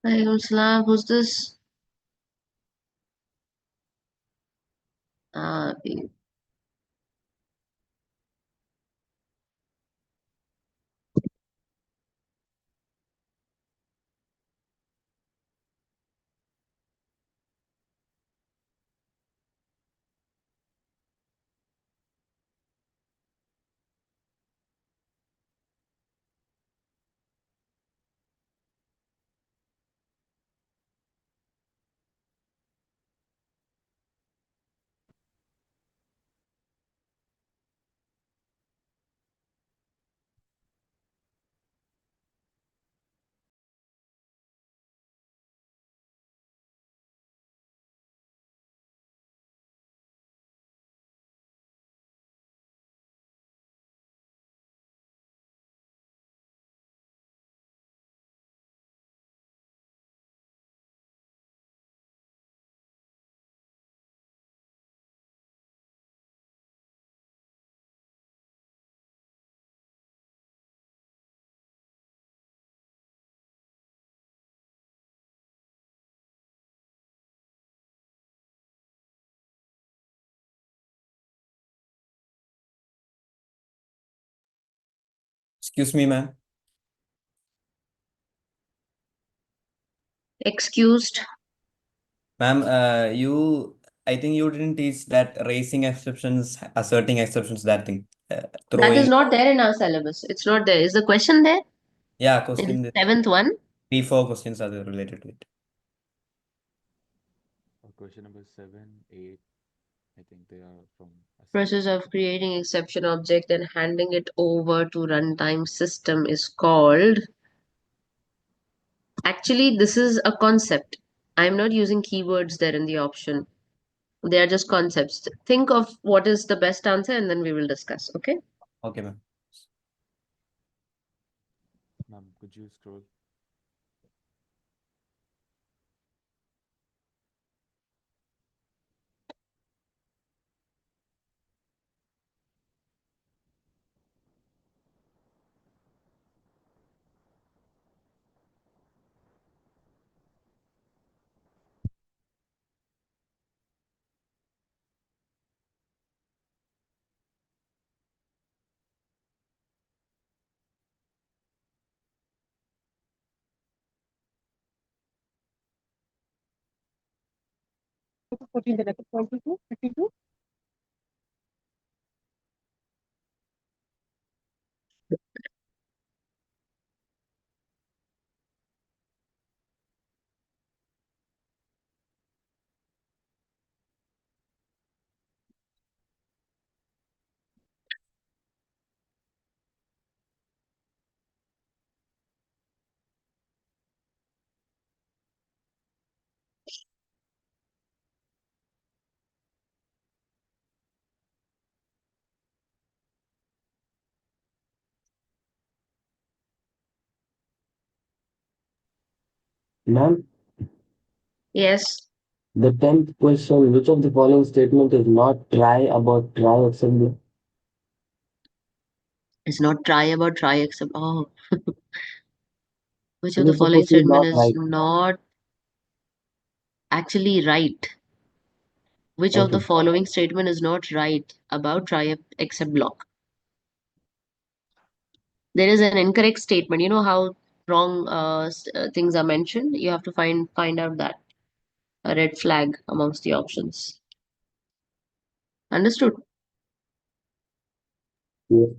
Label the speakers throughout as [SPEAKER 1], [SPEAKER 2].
[SPEAKER 1] Alaikum salam. Who's this? Uh,
[SPEAKER 2] Excuse me, ma'am.
[SPEAKER 1] Excused.
[SPEAKER 2] Ma'am, I think you didn't teach that raising exceptions, asserting exceptions, that thing.
[SPEAKER 1] That is
[SPEAKER 2] Throwing,
[SPEAKER 1] not there in our syllabus. It's not there. Is the question there
[SPEAKER 2] yeah,
[SPEAKER 1] in the
[SPEAKER 2] question,
[SPEAKER 1] seventh one?
[SPEAKER 2] three, four questions are there related to it.
[SPEAKER 3] Question number 7, 8, I think they are from assembly.
[SPEAKER 1] Process of creating exception object and handing it over to runtime system is called. Actually, this is a concept. I'm not using keywords there in the option. They are just concepts. Think of what is the best answer and then we will discuss. Okay.
[SPEAKER 2] Okay, ma'am.
[SPEAKER 3] Ma'am, could you scroll?
[SPEAKER 4] Ma'am,
[SPEAKER 1] Yes.
[SPEAKER 4] the 10th question, which of the following statement is not try about try assembly?
[SPEAKER 1] It's not try about try except. Oh, which
[SPEAKER 4] It
[SPEAKER 1] of the
[SPEAKER 4] is
[SPEAKER 1] following
[SPEAKER 4] supposed to be
[SPEAKER 1] statement
[SPEAKER 4] not
[SPEAKER 1] is
[SPEAKER 4] right.
[SPEAKER 1] not actually right? Which of the
[SPEAKER 4] Okay.
[SPEAKER 1] following statement is not right about try except block? There is an incorrect statement. You know how wrong things are mentioned? You have to find out that a red flag amongst the options. Understood?
[SPEAKER 4] Yes.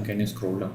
[SPEAKER 5] Can you scroll down?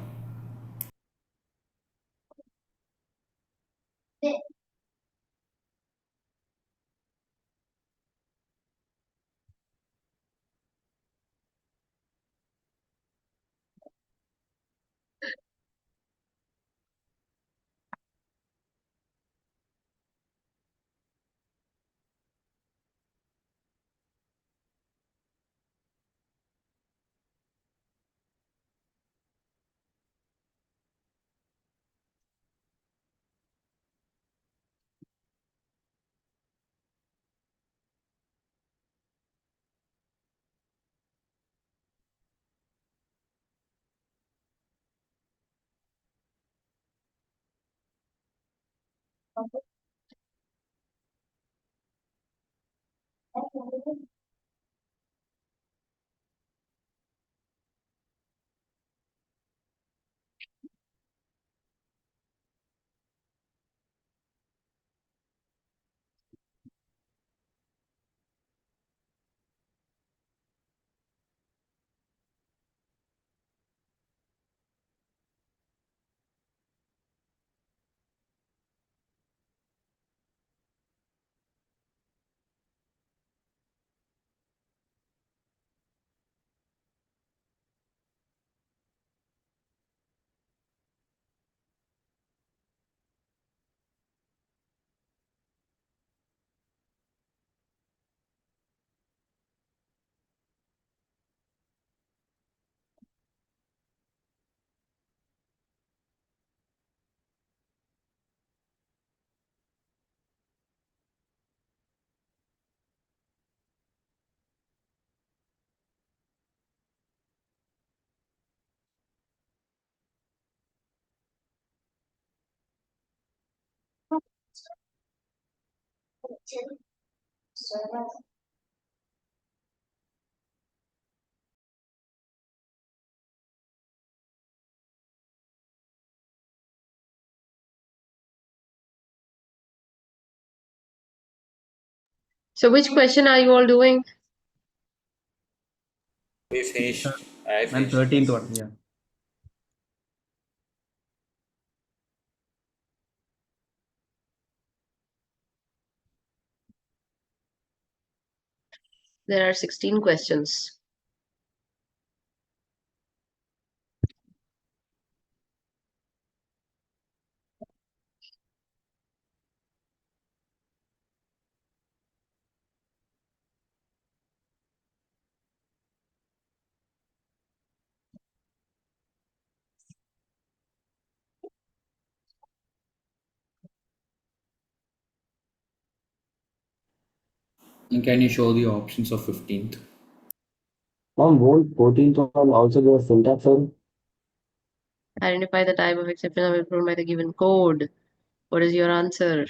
[SPEAKER 1] So which question are you all doing?
[SPEAKER 5] We finished. I
[SPEAKER 2] Ma'am,
[SPEAKER 5] finished.
[SPEAKER 2] 13th one. Yeah.
[SPEAKER 1] There are 16 questions.
[SPEAKER 5] And can you show the options of 15th?
[SPEAKER 4] Mom, won't 14th one also give a syntax error?
[SPEAKER 1] Identify the type of exception approved by the given code. What is your answer?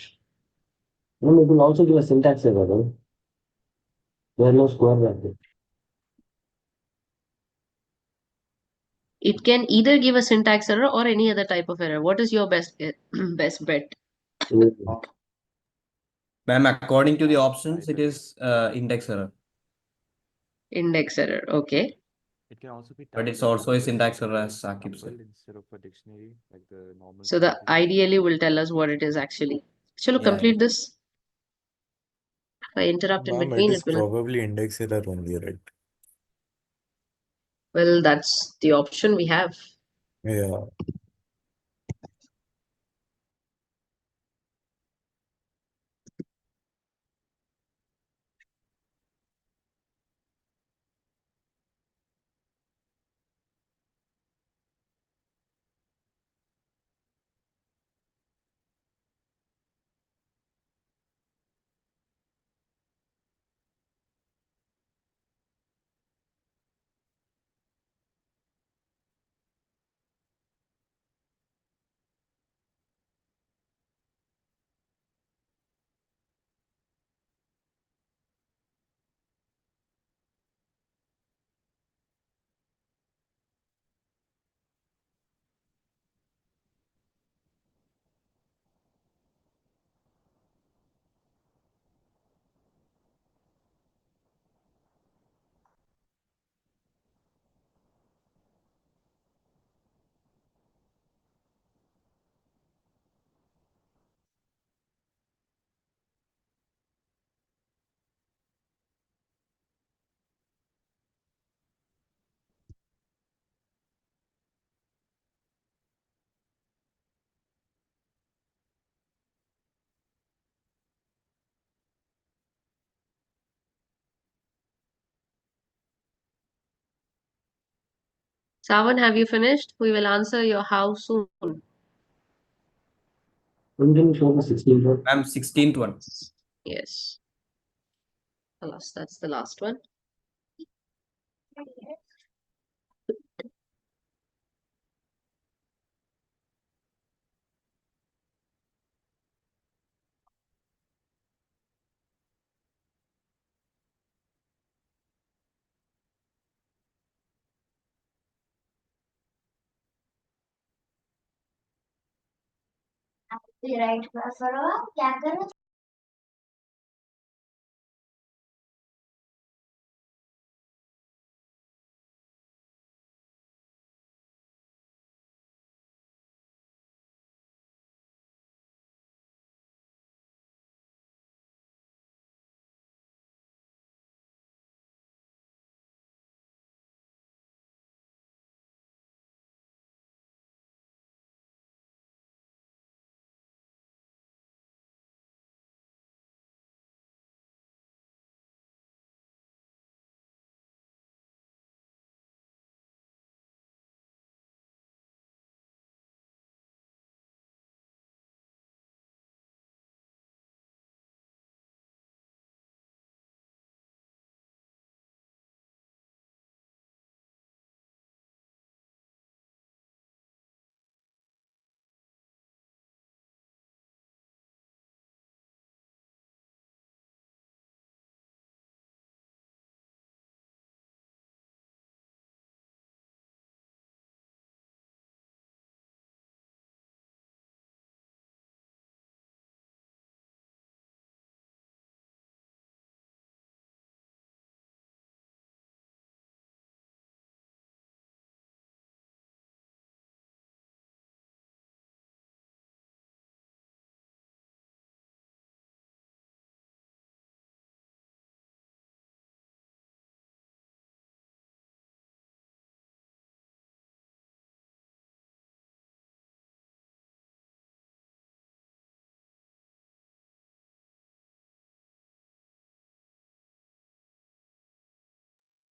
[SPEAKER 4] Mom, it will also give a syntax error, right? There are no square brackets.
[SPEAKER 1] It can either give a syntax error or any other type of error. What is your best bet?
[SPEAKER 4] Mm.
[SPEAKER 2] Ma'am, according to the
[SPEAKER 3] Type
[SPEAKER 2] options, it
[SPEAKER 3] error.
[SPEAKER 2] is index error,
[SPEAKER 1] Index error. Okay.
[SPEAKER 3] It can also be
[SPEAKER 2] but
[SPEAKER 3] type
[SPEAKER 2] it's
[SPEAKER 3] error
[SPEAKER 2] also a
[SPEAKER 3] because it
[SPEAKER 2] syntax
[SPEAKER 3] will
[SPEAKER 2] error,
[SPEAKER 3] be a
[SPEAKER 2] as Saqib
[SPEAKER 3] tuple
[SPEAKER 2] said.
[SPEAKER 3] instead of a dictionary, like the normal
[SPEAKER 1] So the
[SPEAKER 3] syntax.
[SPEAKER 1] ideally will tell us what it is actually. Shall we
[SPEAKER 2] Yeah,
[SPEAKER 1] complete this? If I interrupt in
[SPEAKER 6] Ma'am, it
[SPEAKER 1] between,
[SPEAKER 6] is
[SPEAKER 1] it will.
[SPEAKER 6] probably index error only, right?
[SPEAKER 1] Well, that's the option we have.
[SPEAKER 6] Yeah.
[SPEAKER 1] Savan, have you finished? We will answer your how soon.
[SPEAKER 4] When did you show the 16th one?
[SPEAKER 2] Ma'am, 16th one.
[SPEAKER 1] Yes. Alas, that's the last one.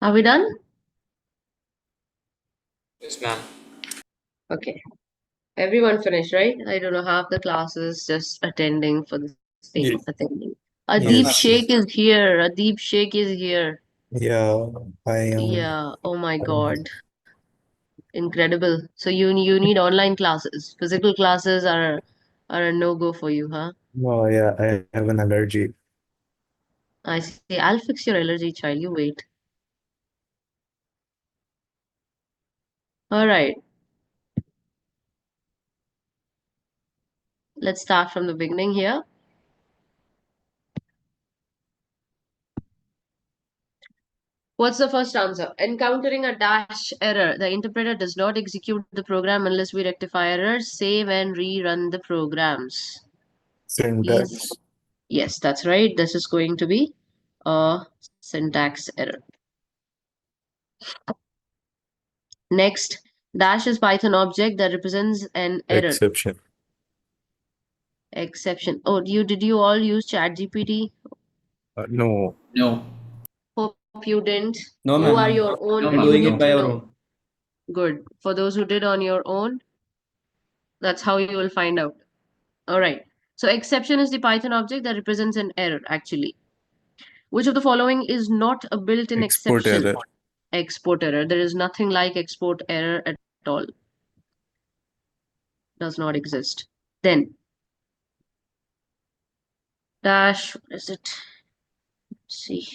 [SPEAKER 1] Are we done?
[SPEAKER 5] Yes, ma'am.
[SPEAKER 1] Okay. Everyone finished, right? I don't know, half the classes just attending for the sake
[SPEAKER 6] Ye-
[SPEAKER 1] of attending.
[SPEAKER 5] Yes,
[SPEAKER 1] Adeep
[SPEAKER 5] ma'am.
[SPEAKER 1] Sheikh is here. Adeep Sheikh is here.
[SPEAKER 6] Yeah, I am.
[SPEAKER 1] Yeah. Oh my
[SPEAKER 6] I am.
[SPEAKER 1] God. Incredible. So you need online classes. Physical classes are a no-go for you, huh?
[SPEAKER 6] No, yeah, I have an allergy.
[SPEAKER 1] I see. I'll fix your allergy, child. You wait. All right. Let's start from the beginning here. What's the first answer? Encountering a dash error, the interpreter does not execute the program unless we rectify errors, save and rerun the programs.
[SPEAKER 6] Syntax.
[SPEAKER 1] Yes, that's right. This is going to be a syntax error. Next, dash is Python object that represents an error.
[SPEAKER 6] Exception.
[SPEAKER 1] Exception. Oh, did you all use ChatGPT?
[SPEAKER 6] No.
[SPEAKER 5] No.
[SPEAKER 1] Hope you didn't.
[SPEAKER 2] No,
[SPEAKER 1] You are
[SPEAKER 2] ma'am.
[SPEAKER 1] your own
[SPEAKER 5] No,
[SPEAKER 2] We're
[SPEAKER 5] ma'am.
[SPEAKER 2] doing
[SPEAKER 1] unit
[SPEAKER 2] it
[SPEAKER 5] No.
[SPEAKER 2] by
[SPEAKER 1] to
[SPEAKER 2] our
[SPEAKER 1] know.
[SPEAKER 2] own.
[SPEAKER 1] Good. For those who did on your own, that's how you will find out. All right. So exception is the Python object that represents an error, actually. Which of the following is not a built-in
[SPEAKER 6] Export
[SPEAKER 1] exception?
[SPEAKER 6] error.
[SPEAKER 1] Export error. There is nothing like export error at all. Does not exist. Then dash, what is it? Let's see.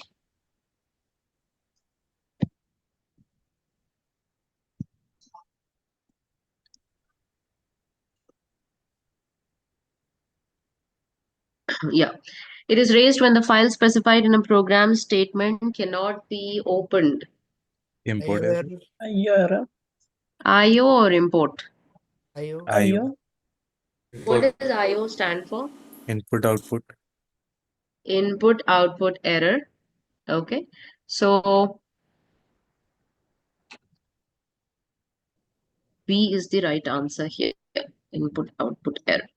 [SPEAKER 1] Yeah. It is raised when the file specified in a program statement cannot be opened.
[SPEAKER 6] Import error.
[SPEAKER 7] Ayora,
[SPEAKER 1] IO or import?
[SPEAKER 7] ayo,
[SPEAKER 6] IO.
[SPEAKER 1] What does IO stand for?
[SPEAKER 6] Input output.
[SPEAKER 1] Input output error. Okay. So B is the right answer here. Input output error.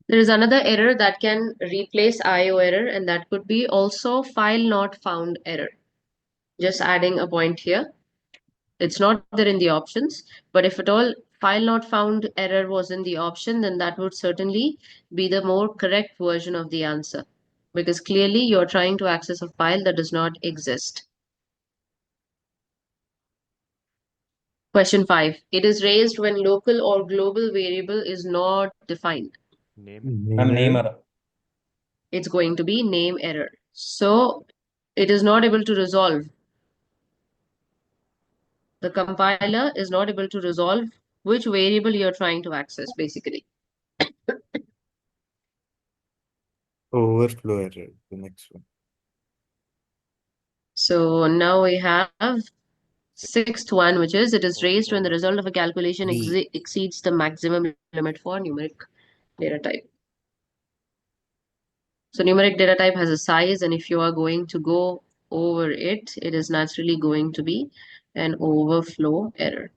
[SPEAKER 1] There is another error that can replace IO error, and that could be also file not found error. Just adding a point here. It's not there in the options, but if at all file not found error was in the option, then that would certainly be the more correct version of the answer, because clearly you're trying to access a file that does not exist. Question 5. It is raised when local or global variable is not defined.
[SPEAKER 3] Name.
[SPEAKER 2] Ma'am, name
[SPEAKER 6] Name
[SPEAKER 2] error.
[SPEAKER 1] It's going to be name error. So it is not able to resolve. The compiler is not able to resolve which variable you're trying to access, basically.
[SPEAKER 6] overflow error. The next one.
[SPEAKER 1] So now we have sixth one, which is it is raised when the
[SPEAKER 3] Overflow.
[SPEAKER 1] result of a calculation
[SPEAKER 6] D.
[SPEAKER 1] exceeds the maximum limit for numeric data type. So numeric data type has a size, and if you are going to go over it, it is naturally going to be an overflow error.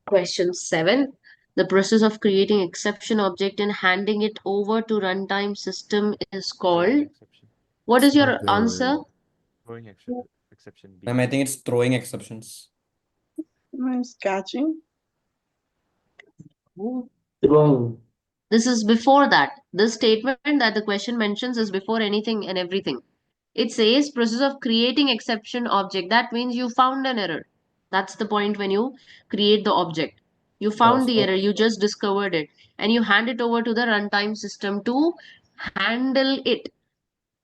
[SPEAKER 1] Question 7. The process of creating exception object and handing it over to runtime system is
[SPEAKER 3] Throwing
[SPEAKER 1] called.
[SPEAKER 3] exception.
[SPEAKER 1] What is
[SPEAKER 6] It's not
[SPEAKER 1] your
[SPEAKER 6] there
[SPEAKER 1] answer?
[SPEAKER 6] already.
[SPEAKER 3] Throwing exception B.
[SPEAKER 2] Ma'am, I think it's throwing exceptions.
[SPEAKER 7] Mine's catching.
[SPEAKER 4] Throwing.
[SPEAKER 1] This is before that. This statement that the question mentions is before anything and everything. It says process of creating exception object. That means you found an error. That's the point when you create the object. You found the
[SPEAKER 2] So
[SPEAKER 1] error, you just discovered it, and you hand it over to the runtime system to handle it.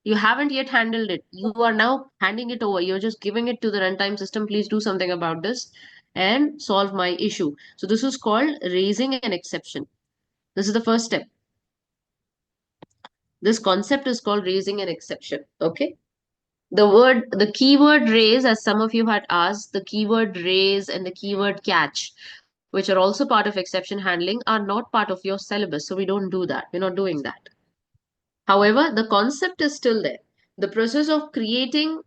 [SPEAKER 1] You haven't yet handled it. You are now handing it over. You're just giving it to the runtime system. Please do something about this and solve my issue. So this is called raising an exception. This is the first step. This concept is called raising an exception. Okay. The keyword raise, as some of you had asked, the keyword raise and the keyword catch, which are also part of exception handling, are not part of your syllabus. So we don't do that. We're not doing that. However, the concept is still there. The process of creating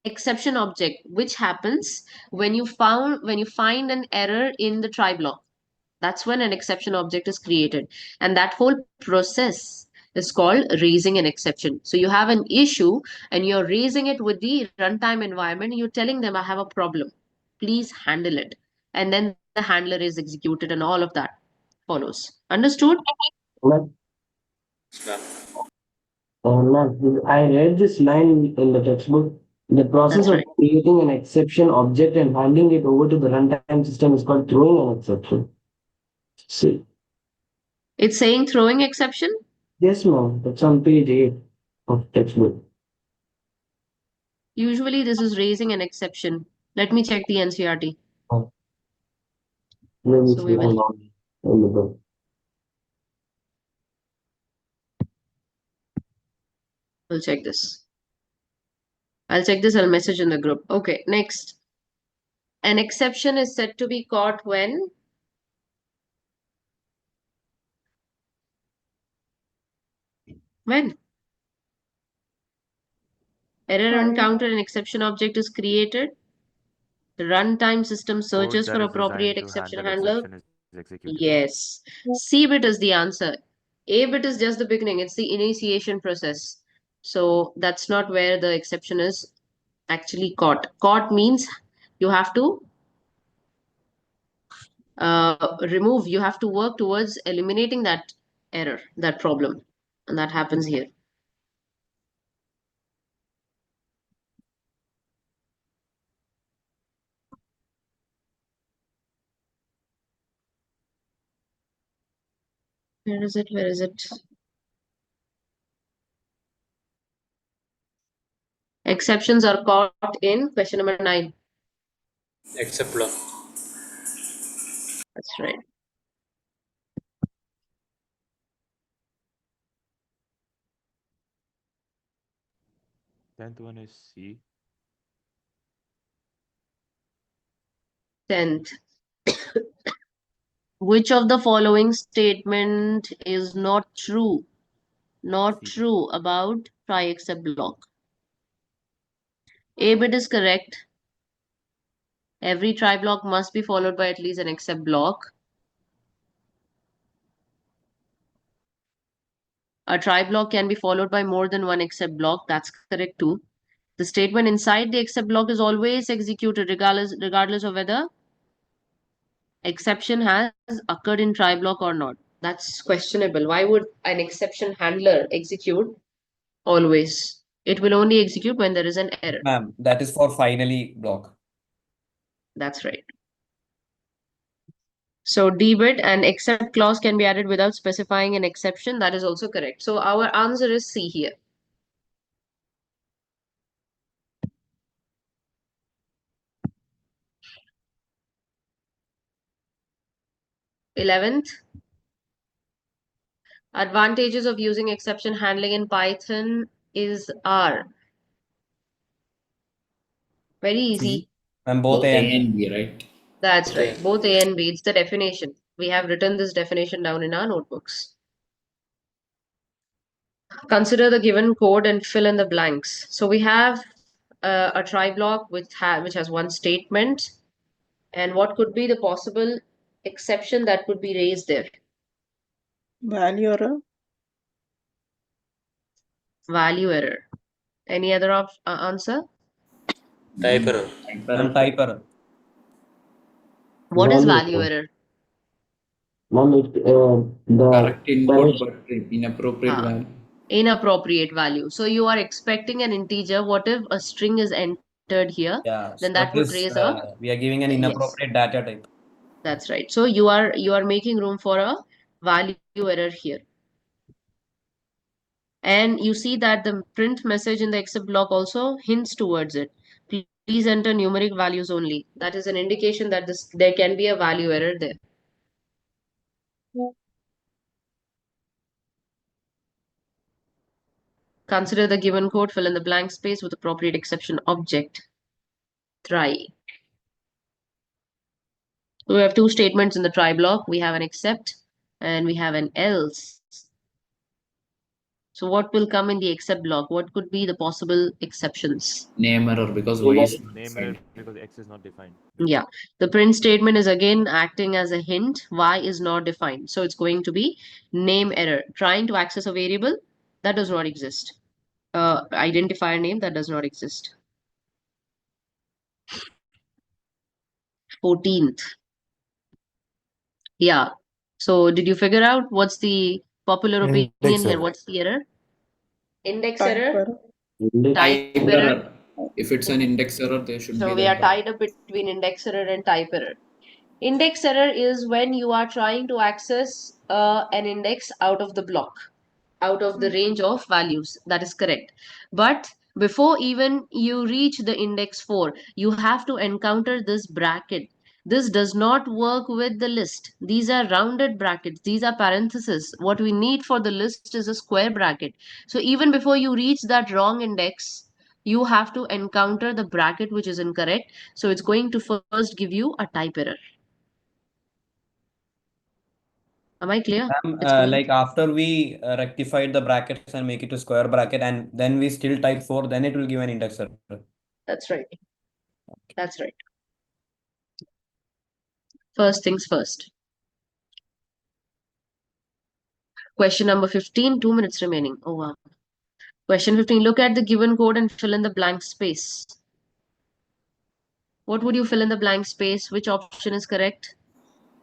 [SPEAKER 1] exception object, which happens when you find an error in the try block. That's when an exception object is created. And that whole process is called raising an exception. So you have an issue and you're raising it with the runtime environment. And you're telling them, I have a problem. Please handle it. And then the handler is executed and all of that follows. Understood?
[SPEAKER 4] Ma'am, ma'am, I read this line in the textbook. The process
[SPEAKER 1] That's
[SPEAKER 4] of
[SPEAKER 1] right.
[SPEAKER 4] creating an exception object and handing it over to the runtime system is called throwing an exception. See,
[SPEAKER 1] It's saying throwing exception.
[SPEAKER 4] yes, ma'am. That's on page 8 of textbook.
[SPEAKER 1] Usually this is raising an exception. Let me check the NCRT.
[SPEAKER 4] Oh, maybe it's
[SPEAKER 1] So we
[SPEAKER 4] written
[SPEAKER 1] will
[SPEAKER 4] wrong in the book.
[SPEAKER 1] we'll check this. I'll check this, I'll message in the group. Okay, next. An exception is said to be caught when error encountered an exception object is created. The runtime system
[SPEAKER 3] Code
[SPEAKER 1] searches
[SPEAKER 3] that
[SPEAKER 1] for
[SPEAKER 3] is
[SPEAKER 1] appropriate
[SPEAKER 3] designed to
[SPEAKER 1] exception
[SPEAKER 3] handle
[SPEAKER 1] handler.
[SPEAKER 3] exception is executed.
[SPEAKER 1] Yes. C bit is the answer. A bit is just the beginning. It's the initiation process. So that's not where the exception is actually caught. Caught means you have to remove, you have to work towards eliminating that error, that problem. And that happens here. Where is it? Where is it? Exceptions are caught in question number 9.
[SPEAKER 5] Except block.
[SPEAKER 1] That's right.
[SPEAKER 3] Tenth one is C.
[SPEAKER 1] 10th. Which of the following statement is not true? Not
[SPEAKER 3] C.
[SPEAKER 1] true about try except block. A bit is correct. Every try block must be followed by at least an except block. A try block can be followed by more than one except block. That's correct too. The statement inside the except block is always executed regardless of whether exception has occurred in try block or not. That's questionable. Why would an exception handler execute always? It will only execute when there is an error.
[SPEAKER 2] Ma'am, that is for finally block.
[SPEAKER 1] That's right. So debit and except clause can be added without specifying an exception. That is also correct. So our answer is C here. Eleventh, advantages of using exception handling in Python are very easy.
[SPEAKER 2] Ma'am, both
[SPEAKER 5] Both
[SPEAKER 2] A
[SPEAKER 5] A
[SPEAKER 2] and B.
[SPEAKER 5] and B, right?
[SPEAKER 1] That's right. Both A and B. It's the definition. We have written this definition down in our notebooks. Consider the given code and fill in the blanks. So we have a try block which has one statement. And what could be the possible exception that could be raised there?
[SPEAKER 7] Value error.
[SPEAKER 1] Value error. Any other answer?
[SPEAKER 5] Type error.
[SPEAKER 2] Ma'am, type error.
[SPEAKER 1] What is
[SPEAKER 4] Value
[SPEAKER 1] value
[SPEAKER 4] error.
[SPEAKER 1] error?
[SPEAKER 4] Ma'am, the
[SPEAKER 5] Correct input,
[SPEAKER 4] correct
[SPEAKER 5] but inappropriate
[SPEAKER 1] Ah,
[SPEAKER 5] value.
[SPEAKER 1] inappropriate value. So you are expecting an integer. What if a string is entered here?
[SPEAKER 2] Yeah.
[SPEAKER 1] Then
[SPEAKER 2] So
[SPEAKER 1] that would raise a
[SPEAKER 2] we are giving an
[SPEAKER 1] yes.
[SPEAKER 2] inappropriate data type.
[SPEAKER 1] That's right. So you are making room for a value error here. And you see that the print message in the except block also hints towards it. Please enter numeric values only. That is an indication that there can be a value error there. Consider the given code, fill in the blank space with appropriate exception object. Try. So we have two statements in the try block. We have an except and we have an else. So what will come in the except block? What could be the possible exceptions?
[SPEAKER 5] Name error because Y is not
[SPEAKER 3] Name error
[SPEAKER 5] defined.
[SPEAKER 3] because X is not defined.
[SPEAKER 1] Yeah, the print statement is again acting as a hint. Y is not defined. So it's going to be name error. Trying to access a variable that does not exist. Identifier name that does not exist. 14th. Yeah. So did you figure out what's the popular opinion
[SPEAKER 6] Index
[SPEAKER 1] here?
[SPEAKER 6] error.
[SPEAKER 1] What's the error? Index
[SPEAKER 7] Type
[SPEAKER 1] error?
[SPEAKER 7] error.
[SPEAKER 4] index.
[SPEAKER 1] Type
[SPEAKER 5] Type
[SPEAKER 1] error?
[SPEAKER 5] error. If it's an index error, there should
[SPEAKER 1] So
[SPEAKER 5] be
[SPEAKER 1] we are
[SPEAKER 5] that.
[SPEAKER 1] tied up between index error and type error. Index error is when you are trying to access an index out of the block, out of the range of values. That is correct. But before even you reach the index 4, you have to encounter this bracket. This does not work with the list. These are rounded brackets. These are parentheses. What we need for the list is a square bracket. So even before you reach that wrong index, you have to encounter the bracket which is incorrect. So it's going to first give you a type error. Am I clear?
[SPEAKER 2] Ma'am,
[SPEAKER 1] It's going
[SPEAKER 2] like after we rectified the brackets and make it a square bracket and then we still type 4, then it will give an index error.
[SPEAKER 1] That's right. That's right. First things first. Question number 15, 2 minutes remaining. Oh, wow. Question 15, look at the given code and fill in the blank space. What would you fill in the blank space? Which option is correct?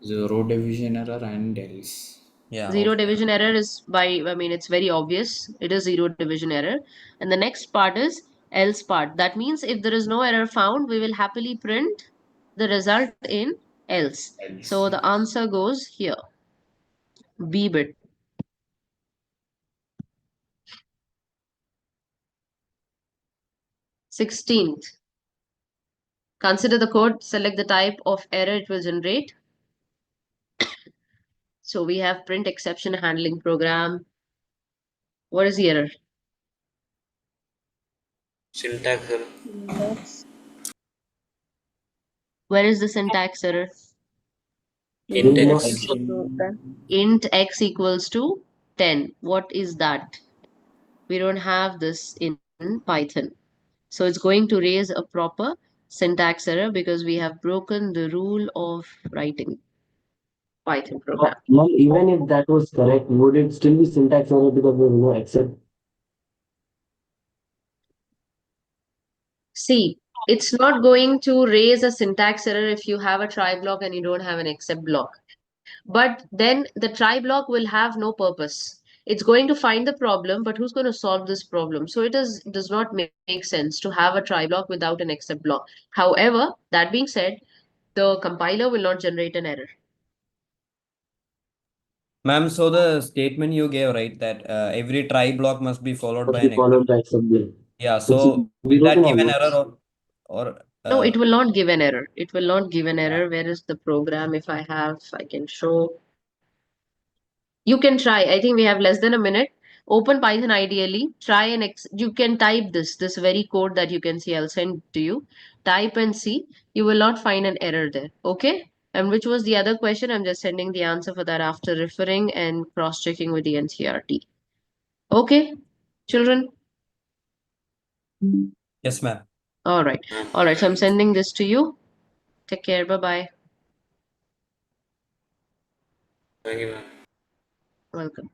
[SPEAKER 5] Zero division error and else.
[SPEAKER 2] Yeah.
[SPEAKER 1] Zero division error is it's very obvious. It is zero division error. And the next part is else part. That means if there is no error found, we will happily print the result in else.
[SPEAKER 5] Else.
[SPEAKER 1] So the answer goes here. B bit. 16th. Consider the code, select the type of error it will generate. So we have print exception handling program. What is the error?
[SPEAKER 5] Syntax error.
[SPEAKER 7] Index.
[SPEAKER 1] Where is the syntax error?
[SPEAKER 5] Int
[SPEAKER 7] Index
[SPEAKER 5] X.
[SPEAKER 7] equal to 10.
[SPEAKER 1] Int x equals to 10. What is that? We don't have this in Python. So it's going to raise a proper syntax error because we have broken the rule of writing. Python program.
[SPEAKER 4] Ma'am, even if that was correct, would it still be syntax error because there is no except?
[SPEAKER 1] See, it's not going to raise a syntax error if you have a try block and you don't have an except block. But then the try block will have no purpose. It's going to find the problem, but who's going to solve this problem? So it does not make sense to have a try block without an except block. However, that being said, the compiler will not generate an error.
[SPEAKER 2] Ma'am, so the statement you gave, right, that every try block must be followed
[SPEAKER 4] Must
[SPEAKER 2] by
[SPEAKER 4] be
[SPEAKER 2] an
[SPEAKER 4] followed
[SPEAKER 2] except.
[SPEAKER 4] by except block.
[SPEAKER 2] Yeah,
[SPEAKER 4] It's
[SPEAKER 2] so
[SPEAKER 4] we
[SPEAKER 2] will
[SPEAKER 4] wrote in
[SPEAKER 2] that
[SPEAKER 4] our
[SPEAKER 2] give an
[SPEAKER 4] notes.
[SPEAKER 2] error or
[SPEAKER 1] No, it will not give an error. It will not give an
[SPEAKER 2] yeah.
[SPEAKER 1] error. Where is the program? If I have, I can show. You can try. I think we have less than a minute. Open Python ideally. Try and you can type this very code that you can see. I'll send to you. Type and see. You will not find an error there. Okay. And which was the other question? I'm just sending the answer for that after referring and cross-checking with the NCRT. Okay, children.
[SPEAKER 2] Yes, ma'am.
[SPEAKER 1] All right. All right. So I'm sending this to you. Take care. Bye bye.
[SPEAKER 5] Thank you, ma'am.
[SPEAKER 1] Welcome.